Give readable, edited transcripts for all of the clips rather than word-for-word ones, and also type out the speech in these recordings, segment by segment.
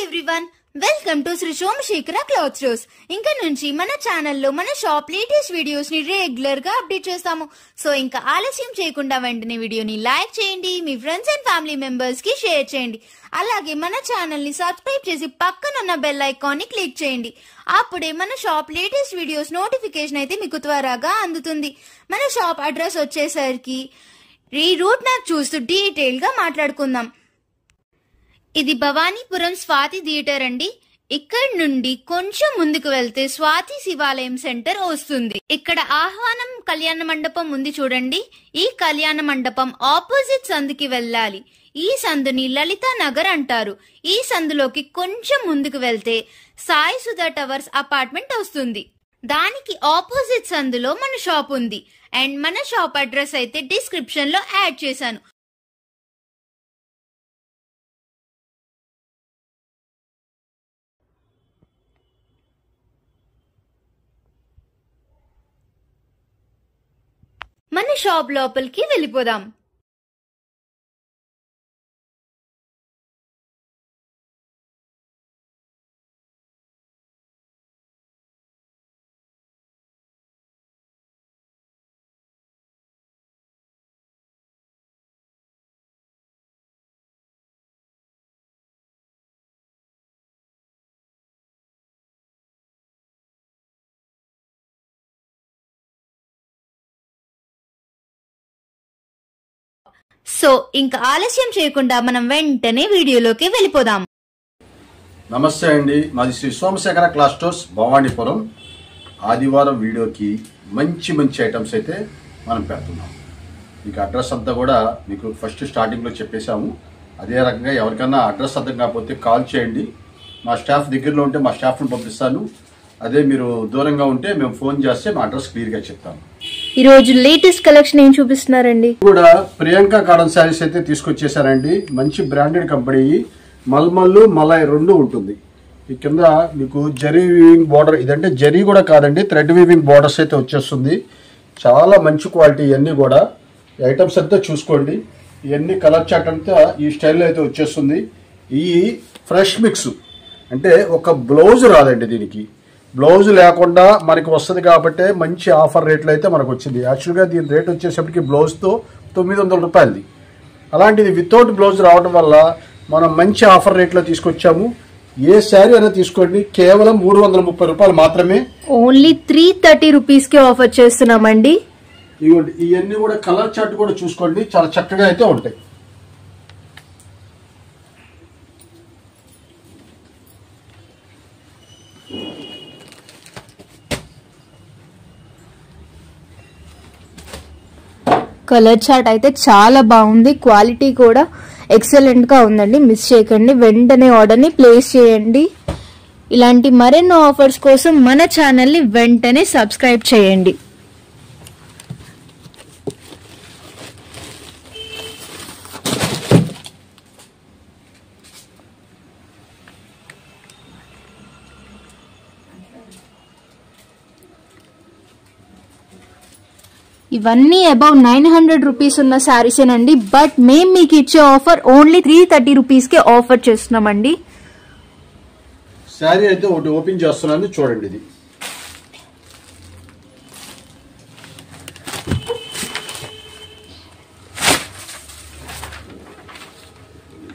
Everyone, welcome to Shri Somashekara cloth stores. ఇంకా నుంచి మన ఛానల్లో మన షాప్ లేటెస్ట్ వీడియోస్ ని రెగ్యులర్ గా అప్డేట్ చేస్తాము. సో ఇంకా ఆలస్యం చేయకుండా వెంటనే వీడియోని లైక్ చేయండి, మీ ఫ్రెండ్స్ అండ్ ఫ్యామిలీ మెంబర్స్ కి షేర్ చేయండి. అలాగే మన ఛానల్ ని సబ్స్క్రైబ్ చేసి పక్కన ఉన్న బెల్ ఐకాన్ ని క్లిక్ చేయండి. అప్పుడే మన షాప్ లేటెస్ట్ వీడియోస్ నోటిఫికేషన్ అయితే మీకు త్వరగా అందుతుంది. మన షాప్ అడ్రస్ వచ్చేసరికి ఈ రూట్ మ్యాప్ చూస్తూ డీటెయిల్ గా మాట్లాడుకుందాం. ఇది భవానీపురం స్వాతి థియేటర్ అండి. ఇక్కడ నుండి కొంచెం ముందుకు వెళ్తే స్వాతి శివాలయం సెంటర్ వస్తుంది. ఇక్కడ ఆహ్వానం కళ్యాణ మండపం ఉంది చూడండి. ఈ కళ్యాణ మండపం ఆపోజిట్ సందుకి వెళ్ళాలి. ఈ సందుని లలితా నగర్ అంటారు. ఈ సందులోకి కొంచెం ముందుకు వెళ్తే సాయి సుధా టవర్స్ అపార్ట్మెంట్ వస్తుంది. దానికి ఆపోజిట్ సందులో మన షాప్ ఉంది. అండ్ మన షాప్ అడ్రస్ అయితే డిస్క్రిప్షన్ లో యాడ్ చేశాను. మన షాప్ లోపలికి వెళ్ళిపోదాం. సో ఇంకా ఆలస్యం చేయకుండా మనం వెంటనే వీడియోలోకి వెళ్ళిపోదాం. నమస్తే అండి, మాది శ్రీ సోమశేఖర క్లాత్ స్టోర్స్ భవానీపురం. ఆదివారం వీడియోకి మంచి ఐటమ్స్ అయితే మనం పెడుతున్నాం. మీకు అడ్రస్ అంతా కూడా మీకు ఫస్ట్ స్టార్టింగ్లో చెప్పేశాము. అదే రకంగా ఎవరికైనా అడ్రస్ అర్థం కాకపోతే కాల్ చేయండి. మా స్టాఫ్ దగ్గరలో ఉంటే మా స్టాఫ్ని పంపిస్తాను. అదే మీరు దూరంగా ఉంటే మేము ఫోన్ చేస్తే మా అడ్రస్ క్లియర్గా చెప్తాము. ఈ రోజు లేటెస్ట్ కలెక్షన్ ఏం చూపిస్తున్నారండి? కూడా ప్రియాంక కాటన్ శారీస్ అయితే తీసుకొచ్చేసారండి. మంచి బ్రాండెడ్ కంపెనీ, మల్మల్లు మలాయ్ రెండు ఉంటుంది. ఈ కింద మీకు జరీ వీవింగ్ బార్డర్, ఇదంటే జరీ కూడా కాదండి, థ్రెడ్ వీవింగ్ బార్డర్స్ అయితే వచ్చేస్తుంది. చాలా మంచి క్వాలిటీ. ఇవన్నీ కూడా ఐటమ్స్ అంతా చూసుకోండి. ఇవన్నీ కలర్ చార్ట్ అంతా ఈ స్టైల్లో అయితే వచ్చేస్తుంది. ఈ ఫ్రెష్ మిక్స్ అంటే ఒక బ్లౌజ్ రాదండి, దీనికి బ్లౌజ్ లేకుండా మనకి వస్తుంది కాబట్టి మంచి ఆఫర్ రేట్లు అయితే మనకు వచ్చింది. యాక్చువల్గా దీని రేట్ వచ్చేసరికి బ్లౌజ్తో 900 రూపాయలది. అలాంటిది వితౌట్ బ్లౌజ్ రావడం వల్ల మనం మంచి ఆఫర్ రేట్లో తీసుకొచ్చాము. ఏ శారీ అయినా తీసుకోండి, కేవలం 330 రూపాయలు మాత్రమే. ఓన్లీ 330 రూపీస్ కి ఆఫర్ చేస్తున్నామండి. ఇవన్నీ కూడా కలర్ చార్ట్ కూడా చూసుకోండి, చాలా చక్కగా అయితే ఉంటాయి. కలర్ చార్ట్ అయితే చాలా బాగుంది, క్వాలిటీ కూడా ఎక్సలెంట్ గా ఉందండి. మిస్ చేయకండి, వెంటనే ఆర్డర్ ని ప్లేస్ చేయండి. ఇలాంటి మరెన్నో ఆఫర్స్ కోసం మన ఛానల్ ని వెంటనే సబ్స్క్రైబ్ చేయండి. ఇవన్నీ అబౌవ్ 900 రూపీస్ ఉన్న శారీసేనండి. బట్ మేము మీకు ఇచ్చే ఆఫర్ ఓన్లీ 330 రూపీస్ కే ఆఫర్ చేస్తున్నామండి. శారీ అయితే ఒకటి ఓపెన్ చేస్తున్నాను, చూడండి. ఇది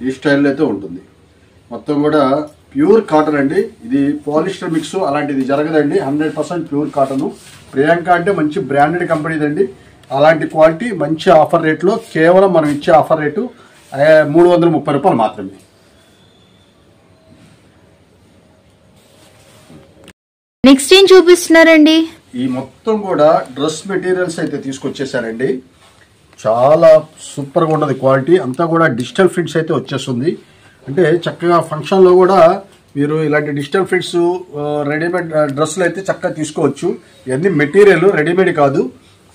ఈ స్టైల్లో అయితే ఉంటుంది. మొత్తం కూడా ప్యూర్ కాటన్ అండి. ఇది పాలిస్టర్ మిక్స్ అలాంటిది జరగదండి. 100% ప్యూర్ కాటన్. ప్రియాంక అంటే మంచి బ్రాండెడ్ కంపెనీదండి. అలాంటి క్వాలిటీ మంచి ఆఫర్ రేట్లో, కేవలం మనం ఇచ్చే ఆఫర్ రేటు 330 రూపాయలు మాత్రమే. నెక్స్ట్ ఏం చూపిస్తున్నారండి? ఈ మొత్తం కూడా డ్రెస్ మెటీరియల్స్ అయితే తీసుకొచ్చేసారండి. చాలా సూపర్గా ఉన్నది క్వాలిటీ. అంతా కూడా డిజిటల్ ప్రింట్స్ అయితే వచ్చేస్తుంది. అంటే చక్కగా ఫంక్షన్లో కూడా మీరు ఇలాంటి డిజిటల్ ప్రింట్స్ రెడీమేడ్ డ్రెస్సులు అయితే చక్కగా తీసుకోవచ్చు. ఇవన్నీ మెటీరియల్ రెడీమేడ్ కాదు.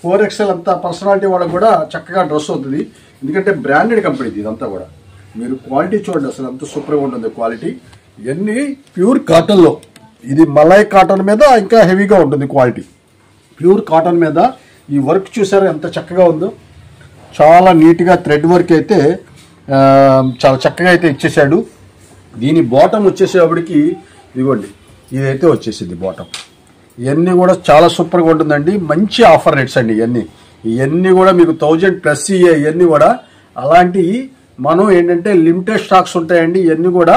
4XL అంతా పర్సనాలిటీ వాళ్ళకి కూడా చక్కగా డ్రెస్ అవుతుంది. ఎందుకంటే బ్రాండెడ్ కంపెనీ ఇదంతా కూడా. మీరు క్వాలిటీ చూడండి, అసలు అంత సూపర్గా ఉంటుంది క్వాలిటీ. ఇవన్నీ ప్యూర్ కాటన్లో, ఇది మలాయ్ కాటన్ మీద ఇంకా హెవీగా ఉంటుంది క్వాలిటీ. ప్యూర్ కాటన్ మీద ఈ వర్క్ చూసారా ఎంత చక్కగా ఉందో. చాలా నీట్గా థ్రెడ్ వర్క్ అయితే చాలా చక్కగా అయితే ఇచ్చేసాడు. దీని బాటమ్ వచ్చేసేపటికి ఇదిగోండి ఇదైతే వచ్చేసింది బాటమ్. ఇవన్నీ కూడా చాలా సూపర్గా ఉంటుందండి. మంచి ఆఫర్ రేట్స్ అండి ఇవన్నీ కూడా మీకు 1000+ ఇవన్నీ కూడా అలాంటివి మనం ఏంటంటే లిమిటెడ్ స్టాక్స్ ఉంటాయండి. ఇవన్నీ కూడా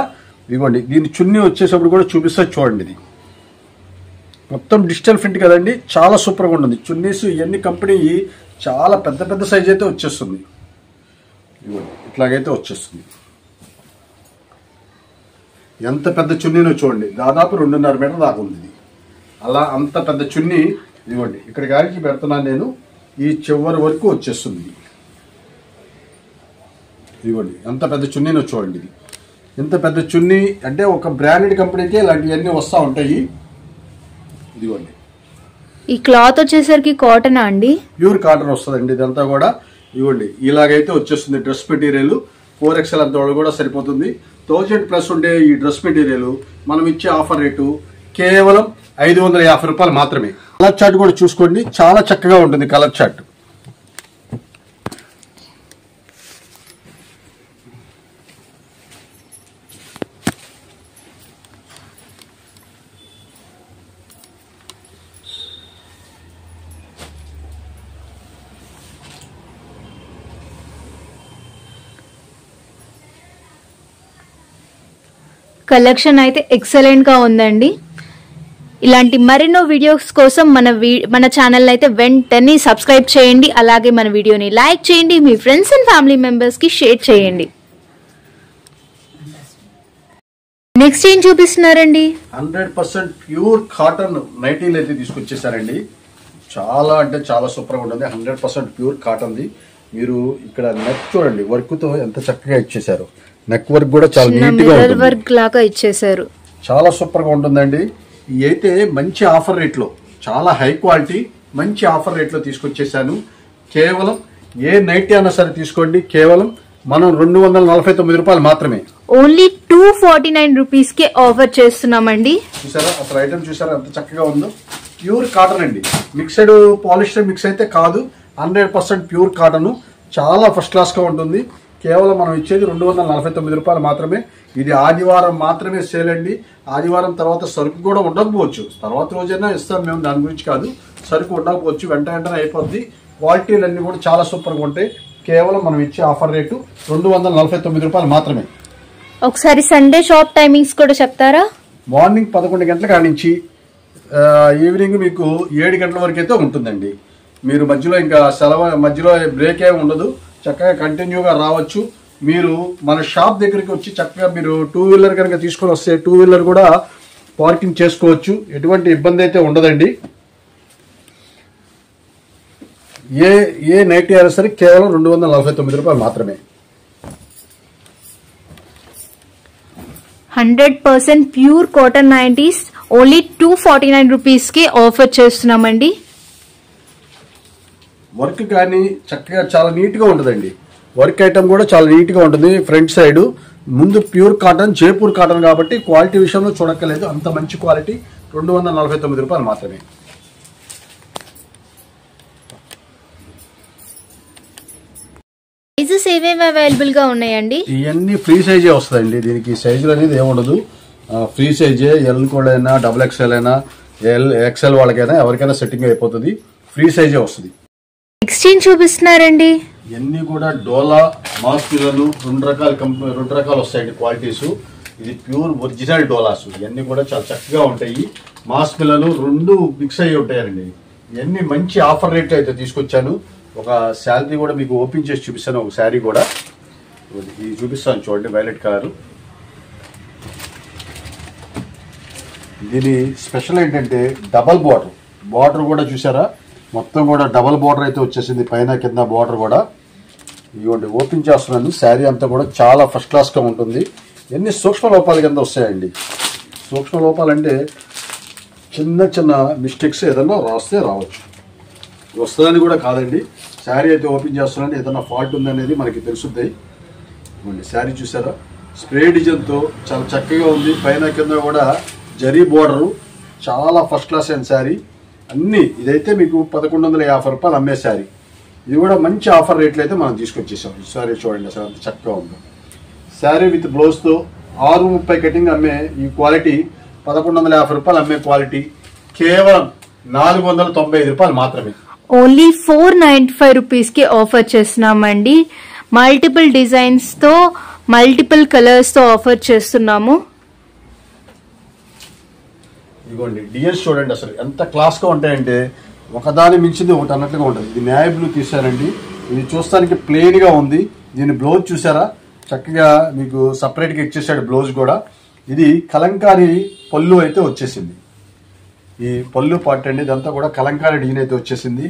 ఇదిగోండి దీని చున్నీ వచ్చేసప్పుడు కూడా చూపిస్తా చూడండి. ఇది మొత్తం డిజిటల్ ప్రింట్ కదండి, చాలా సూపర్గా ఉంటుంది. చున్నీస్ ఇవన్నీ కంపెనీ చాలా పెద్ద పెద్ద సైజ్ అయితే వచ్చేస్తుంది. ఇదిగోండి ఇట్లాగైతే వచ్చేస్తుంది. ఎంత పెద్ద చున్నీనో చూడండి, దాదాపు 2.5 మీటర్ దాకా ఉంది ఇది. అలా అంత పెద్ద చున్నీ ఇదిగోండి ఇక్కడ గారికి పెడుతున్నాను నేను. ఈ చివరి వరకు వచ్చేస్తుంది. ఇదిగోండి ఎంత పెద్ద చున్నీనో చూడండి. ఇది ఎంత పెద్ద చున్నీ అంటే ఒక బ్రాండెడ్ కంపెనీకి ఇలాంటివన్నీ వస్తూ ఉంటాయి. ఇదిగోండి ఈ క్లాత్ వచ్చేసరికి కాటన్ అండి, ప్యూర్ కాటన్ వస్తుందండి ఇదంతా కూడా. ఇదిగోండి ఇలాగైతే వచ్చేస్తుంది డ్రెస్ మెటీరియల్. 4XL అంత వాళ్ళు కూడా సరిపోతుంది. 1000+ ఉండే ఈ డ్రెస్ మెటీరియల్ మనం ఇచ్చే ఆఫర్ రేటు కేవలం 550 రూపాయలు మాత్రమే. కలర్ చార్ట్ కూడా చూసుకోండి, చాలా చక్కగా ఉంటుంది కలర్ చార్ట్. కలెక్షన్ అయితే ఎక్సలెంట్ గా ఉందండి. ఇలాంటి మరెన్నో వీడియోస్ కోసం మన ఛానల్ అయితే వెంటనే సబ్స్క్రైబ్ చేయండి. అలాగే మన వీడియోని లైక్ చేయండి, మీ ఫ్రెండ్స్ అండ్ ఫ్యామిలీ మెంబర్స్ కి షేర్ చేయండి. నెక్స్ట్ ఏం చూపిస్తున్నారండి? 100% ప్యూర్ కాటన్ నైటీలు అయితే తీసుకొచ్చేసారండి. చాలా అంటే చాలా సూపర్గా ఉంటుంది. 100% ప్యూర్ కాటన్ది. మీరు ఇక్కడ నెక్ చూడండి, వర్క్ తో ఎంత చక్కగా ఇచ్చేసారు. నెక్ వర్క్ కూడా చాలా నీట్ గా ఉంటుంది, వర్క్ లాగా ఇచ్చేసారు. చాలా సూపర్ గా ఉంటుందండి. ఇవి అయితే మంచి ఆఫర్ రేట్ లో, చాలా హై క్వాలిటీ మంచి ఆఫర్ రేట్ లో తీసుకొచ్చేసాను. కేవలం ఏ నైటీ అయినా సరే తీసుకోండి, కేవలం మనం 249 రూపాయలు మాత్రమే. ఓన్లీ 249 రూపీస్ కే ఆఫర్ చేస్తున్నామండి. చూసారా అసలు ఐటమ్ చూసారా ఎంత చక్కగా ఉందో. ప్యూర్ కాటన్ అండి, మిక్స్డ్ పాలిస్టర్ మిక్స్ అయితే కాదు. 100% ప్యూర్ కాటన్, చాలా ఫస్ట్ క్లాస్ గా ఉంటుంది. కేవలం మనం ఇచ్చేది 249 రూపాయలు మాత్రమే. ఇది ఆదివారం మాత్రమే సేల్ అండి. ఆదివారం తర్వాత సరుకు కూడా ఉండకపోవచ్చు, తర్వాత రోజైనా ఇస్తాం మేము, దాని గురించి కాదు. సరుకు ఉండకపోవచ్చు, వెంటనే అయిపోద్ది. క్వాలిటీలు అన్ని కూడా చాలా సూపర్గా ఉంటాయి. కేవలం మనం ఇచ్చే ఆఫర్ రేటు 249 రూపాయలు మాత్రమే. ఒకసారి సండే షాప్ టైమింగ్స్ కూడా చెప్తారా? మార్నింగ్ 11 గంటల కాడి నుంచి ఈవినింగ్ మీకు 7 గంటల వరకు అయితే ఉంటుందండి. మీరు మధ్యలో ఇంకా మధ్యలో బ్రేక్ ఏమి ఉండదు, చక్కగా కంటిన్యూగా రావచ్చు. మీరు మన షాప్ దగ్గరికి వచ్చి చక్కగా మీరు 2 వీలర్ కనుక తీసుకొని వస్తే 2 వీలర్ కూడా పార్కింగ్ చేసుకోవచ్చు, ఎటువంటి ఇబ్బంది అయితే ఉండదండి. ఏ నైటీ అయినా సరే కేవలం 249 రూపాయలు మాత్రమే. 100% pure cotton nighties only 249 rupees కి ఆఫర్ చేస్తున్నామండి. వర్క్ కానీ చక్కగా చాలా నీట్ గా ఉంటుందండి. వర్క్ ఐటమ్ కూడా చాలా నీట్ గా ఉంటుంది. ఫ్రంట్ సైడ్ ముందు ప్యూర్ కాటన్, జైపూర్ కాటన్ కాబట్టి క్వాలిటీ విషయంలో చూడక్కర్లేదు, అంత మంచి క్వాలిటీ. 249 రూపాయలు మాత్రమే. సైజెస్ ఏమేమి అవైలబుల్ గా ఉన్నాయండి? ఇవన్నీ ఫ్రీ సైజే వస్తుందండి. దీనికి సైజులు అనేది ఏముండదు, ఫ్రీ సైజే. ఎల్ కూడా అయినా, XXL అయినా, XL వాళ్ళకైనా ఎవరికైనా సెట్టింగ్ అయిపోతుంది. ఫ్రీ సైజే వస్తుంది. ఎక్స్చేంజ్ చూపిస్తున్నారండి. ఇవన్నీ కూడా డోలా, మాస్కులను 2 రకాలు వస్తాయండి క్వాలిటీస్. ఇది ప్యూర్ ఒరిజినల్ డోలాస్. ఇవన్నీ కూడా చాలా చక్కగా ఉంటాయి. మాస్కులను 2 మిక్స్ అయ్యి ఉంటాయండి. ఇవన్నీ మంచి ఆఫర్ రేట్ అయితే తీసుకొచ్చాను. ఒక శారీ కూడా మీకు ఓపెన్ చేసి చూపిస్తాను. ఒక శారీ కూడా ఇది చూపిస్తాను చూడండి, వైలెట్ కలర్. దీని స్పెషల్ ఏంటంటే డబల్ బార్డర్ కూడా చూసారా, మొత్తం కూడా డబల్ బార్డర్ అయితే వచ్చేసింది, పైన కింద బార్డర్ కూడా. ఇదిగోండి ఓపెన్ చేస్తున్నాను. శారీ అంతా కూడా చాలా ఫస్ట్ క్లాస్ గా ఉంటుంది. ఎన్ని సూక్ష్మ లోపాల కింద వస్తాయండి. సూక్ష్మ లోపాలంటే చిన్న మిస్టేక్స్ ఏదన్నా రాస్తే రావచ్చు, వస్తుందని కూడా కాదండి. శారీ అయితే ఓపెన్ చేస్తున్నాను, ఏదన్నా ఫాల్ట్ ఉందనేది మనకి తెలుస్తుంది. శారీ చూసారా, స్ప్రే డిజైన్తో చాలా చక్కగా ఉంది. పైన కింద కూడా జరీ బోర్డరు, చాలా ఫస్ట్ క్లాస్ అయిన శారీ. అన్ని ఇదైతే మీకు 1150 రూపాయలు అమ్మే శారీ. ఇది కూడా మంచి ఆఫర్ రేట్లు అయితే మనం తీసుకొచ్చేసాం. శారీ చూడండి అసలు అంత చక్కగా ఉంది. శారీ విత్ బ్లౌజ్తో 6:30 కటింగ్ అమ్మే ఈ క్వాలిటీ 1150 రూపాయలు అమ్మే క్వాలిటీ కేవలం 495 రూపాయలు మాత్రమే. ఓన్లీ 495 రూపీస్ కి ఆఫర్ చేస్తున్నామండి. మల్టిపుల్ డిజైన్స్ తో మల్టిపుల్ కలర్స్ తో ఆఫర్ చేస్తున్నాము. ఇదిగోండి డిజైన్స్ చూడండి అసలు ఎంత క్లాస్ గా ఉంటాయంటే ఒకదాని మించింది ఒకటి అన్నట్లుగా ఉంటుంది. ఇది నేవీ బ్లూ తీసారండి. ఇది చూస్తానికి ప్లెయిన్ గా ఉంది. దీని బ్లౌజ్ చూసారా చక్కగా మీకు సపరేట్ గా ఇచ్చేసాడు బ్లౌజ్ కూడా. ఇది కలంకారీ పళ్ళు అయితే వచ్చేసింది. ఈ పళ్ళు పార్ట్ అండి ఇదంతా కూడా కలంకారీ డిజైన్ అయితే వచ్చేసింది.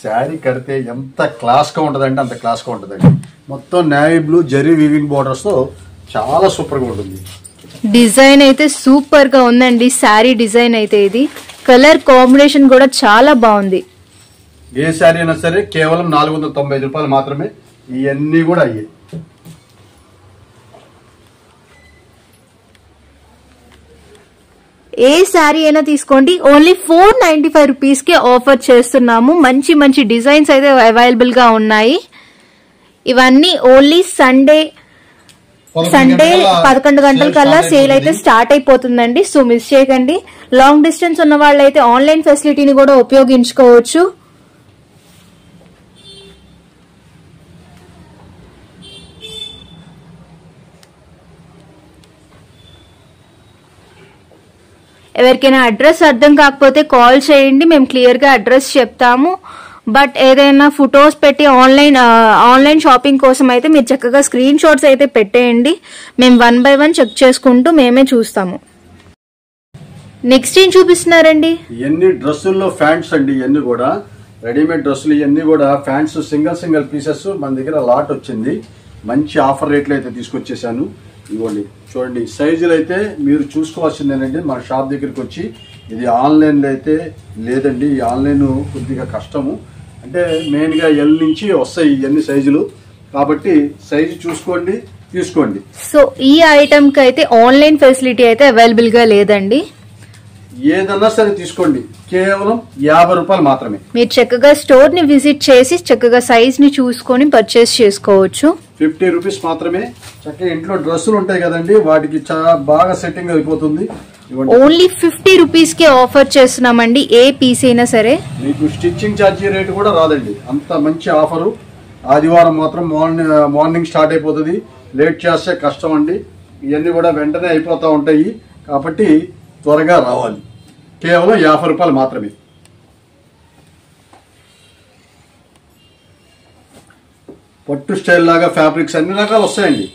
శారీ కడితే ఎంత క్లాస్ గా ఉంటుందంటే అంత క్లాస్ గా ఉంటుందండి. మొత్తం navy blue zari weaving borders తో చాలా సూపర్ గా ఉంటుంది. డిజైన్ అయితే సూపర్ గా ఉందండి. శారీ డిజైన్ అయితే ఇది కలర్ కాంబినేషన్ కూడా చాలా బాగుంది. ఏ శారీ అయినా సరే కేవలం 495 రూపాయలు మాత్రమే. ఇవన్నీ కూడా అయ్యాయి. ఏ శారీ అయినా తీసుకోండి. ఓన్లీ 495 రూపీస్ కి ఆఫర్ చేస్తున్నాము. మంచి మంచి డిజైన్స్ అయితే అవైలబుల్ గా ఉన్నాయి. ఇవన్నీ ఓన్లీ సండే 11 గంటల కల్లా సేల్ అయితే స్టార్ట్ అయిపోతుందండి. సో మిస్ చేయకండి. లాంగ్ డిస్టెన్స్ ఉన్న వాళ్ళైతే ఆన్లైన్ ఫెసిలిటీని కూడా ఉపయోగించుకోవచ్చు. ఎవరికైనా అడ్రస్ అర్థం కాకపోతే కాల్ చేయండి, మేము క్లియర్ గా అడ్రస్ చెప్తాము. బట్ ఏదైనా ఫొటోస్ పెట్టి ఆన్లైన్ షాపింగ్ కోసం అయితే మీరు చక్కగా స్క్రీన్ షాట్స్ అయితే పెట్టేయండి. మేము 1 by 1 చెక్ చేసుకుంటూ మేమే చూస్తాము. నెక్స్ట్ ఏం చూపిస్తున్నారండి? ఇవన్నీ డ్రెస్సుల్లో ఫ్యాంట్స్ అండి. ఇవన్నీ కూడా రెడీమేడ్ డ్రెస్సులు. ఇవన్నీ కూడా ఫ్యాంట్స్ సింగిల్ పీసెస్ మన దగ్గర లాట్ వచ్చింది. మంచి ఆఫర్ రేట్లు అయితే తీసుకొచ్చేసాను. ఇవ్వండి చూడండి. సైజులు అయితే మీరు చూసుకోవాల్సిందేనండి మన షాప్ దగ్గరికి వచ్చి. ఇది ఆన్లైన్లో అయితే లేదండి. ఈ ఆన్లైన్ కొద్దిగా కష్టము. అంటే మెయిన్గా ఎల్ నుంచి వస్తాయి ఇవన్నీ సైజులు. కాబట్టి సైజు చూసుకోండి, తీసుకోండి. సో ఈ ఐటమ్ కి అయితే ఆన్లైన్ ఫెసిలిటీ అయితే అవైలబుల్ గా లేదండి. ఏదన్నా సరే తీసుకోండి. కేవలం 50 రూపాయలు మాత్రమే. మీరు చక్కగా స్టోర్ ని విజిట్ చేసి చక్కగా సైజ్ ని చూసుకొని పర్చేస్ చేసుకోవచ్చు. 50 రూపీస్ మాత్రమే. చక్కగా ఇంట్లో డ్రెస్సులు ఉంటాయి కదండి, వాటికి చాలా బాగా సెట్టింగ్ అయిపోతుంది. ఓన్లీ 50 రూపీస్ కి ఆఫర్ చేస్తున్నామండి. ఏ పీస్ అయినా సరే మీకు స్టిచ్చింగ్ ఛార్జీ రేటు కూడా రాదండి. అంత మంచి ఆఫరు. ఆదివారం మాత్రం మార్నింగ్ స్టార్ట్ అయిపోతుంది. లేట్ చేస్తే కష్టం అండి. ఇవన్నీ కూడా వెంటనే అయిపోతూ ఉంటాయి. కాబట్టి త్వరగా రావాలి. కేవలం 50 రూపాయలు మాత్రమే. పట్టు స్టైల్ లాగా ఫ్యాబ్రిక్స్ అన్ని రకాలు వస్తాయండి.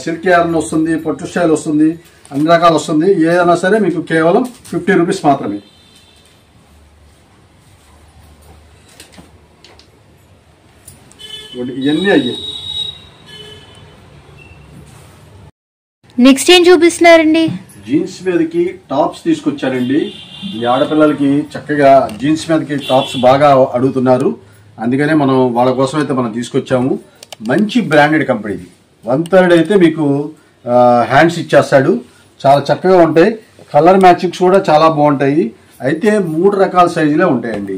సిల్క్ యార్న్ వస్తుంది, పట్టు స్టైల్ వస్తుంది, అన్ని రకాలు వస్తుంది. ఏదైనా సరే మీకు కేవలం 50 రూపీస్ మాత్రమే. ఇవన్నీ అయ్యాయి. నెక్స్ట్ ఏం చూపిస్తున్నారండి? జీన్స్ మీదకి టాప్స్ తీసుకొచ్చారండి. ఈ ఆడపిల్లలకి చక్కగా జీన్స్ మీదకి టాప్స్ బాగా అడుగుతున్నారు. అందుకనే మనం వాళ్ళ కోసం అయితే మనం తీసుకొచ్చాము. మంచి బ్రాండెడ్ కంపెనీ. 1/3 అయితే మీకు హ్యాండ్స్ ఇచ్చేస్తాడు. చాలా చక్కగా ఉంటాయి. కలర్ మ్యాచింగ్స్ కూడా చాలా బాగుంటాయి. అయితే 3 రకాల సైజులే ఉంటాయండి.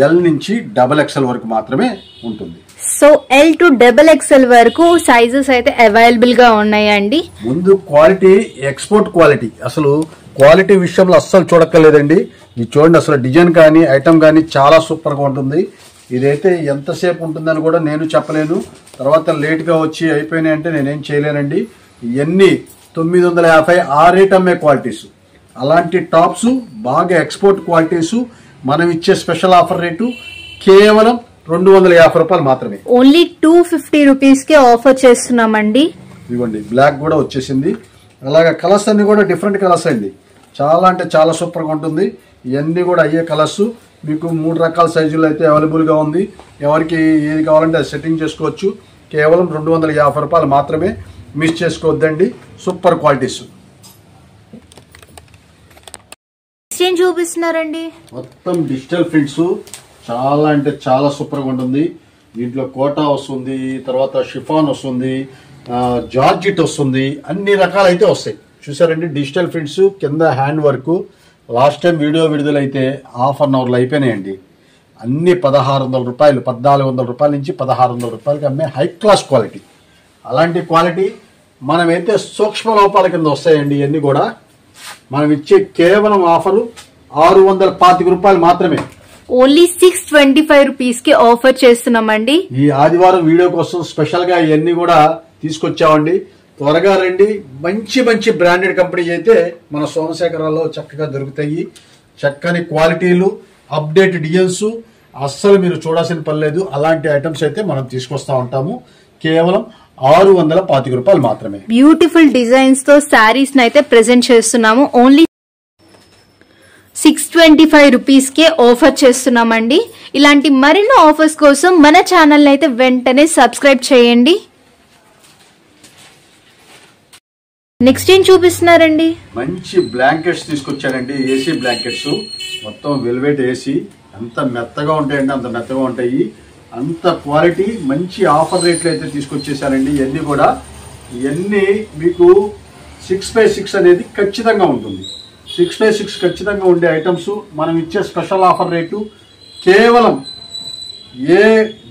ఎల్ నుంచి XXL వరకు మాత్రమే ఉంటుంది. సో L to XXL వరకు సైజెస్ అయితే అవైలబుల్ గా ఉన్నాయండి. ముందు క్వాలిటీ ఎక్స్పోర్ట్ క్వాలిటీ. అసలు క్వాలిటీ విషయంలో అస్సలు చూడక్కర్లేదండి. ఇది చూడండి, అసలు డిజైన్ కానీ ఐటమ్ కానీ చాలా సూపర్ గా ఉంటుంది. ఇదైతే ఎంతసేపు ఉంటుందని కూడా నేను చెప్పలేను. తర్వాత లేట్ గా వచ్చి అయిపోయినాయి అంటే నేనేం చేయలేనండి. ఇవన్నీ 950 ఆ రేట్ అమ్మే క్వాలిటీస్. అలాంటి టాప్స్ బాగా ఎక్స్పోర్ట్ క్వాలిటీస్. మనం ఇచ్చే స్పెషల్ ఆఫర్ రేటు కేవలం 250 రూపాయలు మాత్రమే. ఓన్లీ 250 రూపీస్ కి ఆఫర్ చేస్తున్నామండి. ఇవ్వండి బ్లాక్ కూడా వచ్చేసింది. అలాగే కలర్స్ అన్ని కూడా డిఫరెంట్ కలర్స్ అండి. చాలా అంటే చాలా సూపర్ గా ఉంటుంది. ఇవన్నీ కూడా అయ్యే కలర్స్. మీకు 3 రకాల సైజులు అయితే అవైలబుల్ గా ఉంది. ఎవరికి ఏది కావాలంటే అది సెట్టింగ్ చేసుకోవచ్చు. కేవలం 250 రూపాయలు మాత్రమే. మిస్ చేసుకోవద్దండి. Super qualities. ఏం చూపిస్తున్నారండి? మొత్తం డిజిటల్ ప్రింట్స్. చాలా అంటే చాలా సూపర్ గా ఉంటుంది. దీంట్లో కోటా వస్తుంది, తర్వాత షిఫాన్ వస్తుంది, జార్జిట్ వస్తుంది, అన్ని రకాలు అయితే వస్తాయి. చూసారండి డిజిటల్ ప్రింట్స్. కింద hand work. Last time video విడుదలైతే ½ అన్ అవర్లో అయిపోయినాయండి. అన్ని 1600 రూపాయలు, 1400 రూపాయల నుంచి 1600 రూపాయలకి అమ్మే హై క్లాస్ క్వాలిటీ. అలాంటి క్వాలిటీ మనమైతే సూక్ష్మ లోపాల కింద వస్తాయండి. ఇవన్నీ కూడా మనం ఇచ్చే కేవలం ఆఫరు 625 రూపాయలు మాత్రమే. ఓన్లీ 625 రూపీస్ కి ఆఫర్ చేస్తున్నామండి. ఈ ఆదివారం వీడియో కోసం స్పెషల్ గా ఇవన్నీ కూడా తీసుకొచ్చామండి. త్వరగా రండి. మంచి మంచి బ్రాండెడ్ కంపెనీ అయితే మన సోమశేఖరాల్లో చక్కగా దొరుకుతాయి. చక్కని క్వాలిటీలు, అప్డేట్ డిజైన్స్ అస్సలు మీరు చూడాల్సిన పని లేదు. అలాంటి ఐటమ్స్ అయితే మనం తీసుకొస్తా ఉంటాము. కేవలం 625 రూపాయలు మాత్రమే. బ్యూటిఫుల్ డిజైన్స్ తో శారీస్ అయితే ప్రెజెంట్ చేస్తున్నాము. ఓన్లీ 625 రూపీస్ కే ఆఫర్ చేస్తున్నామండి. ఇలాంటి మరిన్ని ఆఫర్స్ కోసం మన ఛానల్ అయితే వెంటనే సబ్స్క్రైబ్ చేయండి. నెక్స్ట్ ఏం చూపిస్తున్నారండి? మంచి బ్లాంకెట్స్ తీసుకొచ్చానండి. ఏసీ బ్లాంకెట్స్, మొత్తం వెల్వెట్ ఏసీ. ఎంత మెత్తగా ఉంటాయండి, అంత మెత్తగా ఉంటాయి. అంత క్వాలిటీ, మంచి ఆఫర్ రేట్లు అయితే తీసుకొచ్చేసానండి. ఇవన్నీ కూడా ఇవన్నీ మీకు 6x6 అనేది ఖచ్చితంగా ఉంటుంది. 6x6 ఖచ్చితంగా ఉండే ఐటమ్స్. మనం ఇచ్చే స్పెషల్ ఆఫర్ రేటు కేవలం ఏ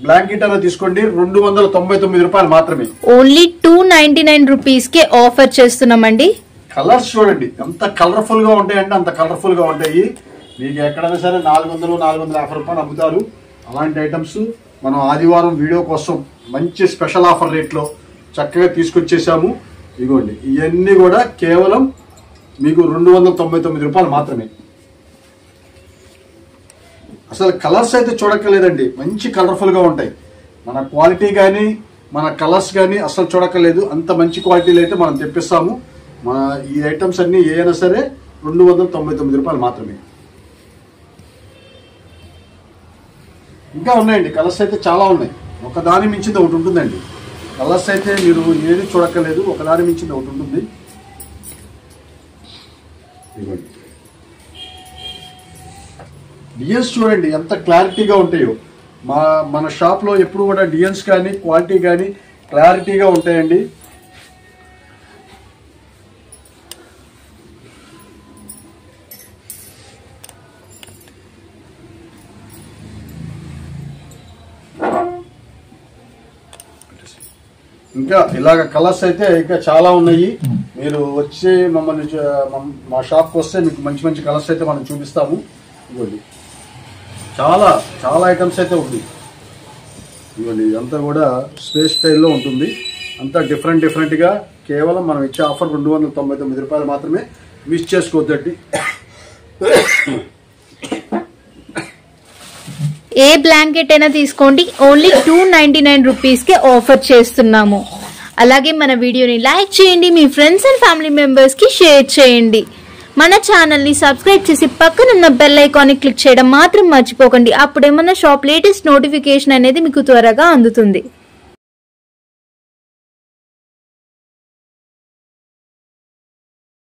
బ్లాంకెట్ అయినా తీసుకోండి 299 రూపాయలు మాత్రమే. ఓన్లీ 299 రూపీస్ కే ఆఫర్ చేస్తున్నామండి. కలర్స్ చూడండి ఎంత కలర్ఫుల్ గా ఉంటాయంటే అంత కలర్ఫుల్ గా ఉంటాయి. మీకు ఎక్కడైనా సరే 400-450 రూపాయలు అమ్ముతారు. అలాంటి ఐటమ్స్ మనం ఆదివారం వీడియో కోసం మంచి స్పెషల్ ఆఫర్ రేట్లో చక్కగా తీసుకొచ్చేసాము. ఇదిగోండి, ఇవన్నీ కూడా కేవలం మీకు 299 రూపాయలు మాత్రమే. అసలు కలర్స్ అయితే చూడక్కర్లేదండి, మంచి కలర్ఫుల్ గా ఉంటాయి. మన క్వాలిటీ కానీ మన కలర్స్ కానీ అసలు చూడక్కర్లేదు. అంత మంచి క్వాలిటీలు అయితే మనం తెప్పిస్తాము. మన ఈ ఐటమ్స్ అన్ని ఏదైనా సరే 299 రూపాయలు మాత్రమే. ఇంకా ఉన్నాయండి కలర్స్ అయితే చాలా ఉన్నాయి. ఒకదాని మించింది ఒకటి ఉంటుందండి. కలర్స్ అయితే మీరు ఏది చూడక్కర్లేదు, ఒకదాని మించింది ఒకటి ఉంటుంది. ఇవ్వండి, డిజైన్స్ చూడండి ఎంత క్లారిటీగా ఉంటాయో. మన షాప్లో ఎప్పుడు కూడా డిజైన్స్ కానీ క్వాలిటీ కానీ క్లారిటీగా ఉంటాయండి. ఇంకా ఇలాగ కలర్స్ అయితే ఇంకా చాలా ఉన్నాయి. మీరు వచ్చి మమ్మల్ని మా షాప్కి వస్తే మీకు మంచి మంచి కలర్స్ అయితే మనం చూపిస్తాము. ఇవ్వండి, చాలా చాలా ఐటమ్స్ అయితే ఉంది. ఇవ్వండి, ఇదంతా కూడా స్పేస్ స్టైల్లో ఉంటుంది. అంతా డిఫరెంట్గా కేవలం మనం ఇచ్చే ఆఫర్ 299 రూపాయలు మాత్రమే. మిస్ చేసుకోవద్దండి. ఏ బ్లాంకెట్ అయినా తీసుకోండి, ఓన్లీ 299 రూపీస్ కి ఆఫర్ చేస్తున్నాము. అలాగే మన వీడియోని లైక్ చేయండి, మీ ఫ్రెండ్స్ అండ్ ఫ్యామిలీ మెంబర్స్ కి షేర్ చేయండి. మన ఛానల్ ని సబ్స్క్రైబ్ చేసి పక్కనున్న బెల్ ఐకాన్ ని క్లిక్ చేయడం మాత్రం మర్చిపోకండి. అప్పుడే మన షాప్ లేటెస్ట్ నోటిఫికేషన్ అనేది మీకు త్వరగా అందుతుంది.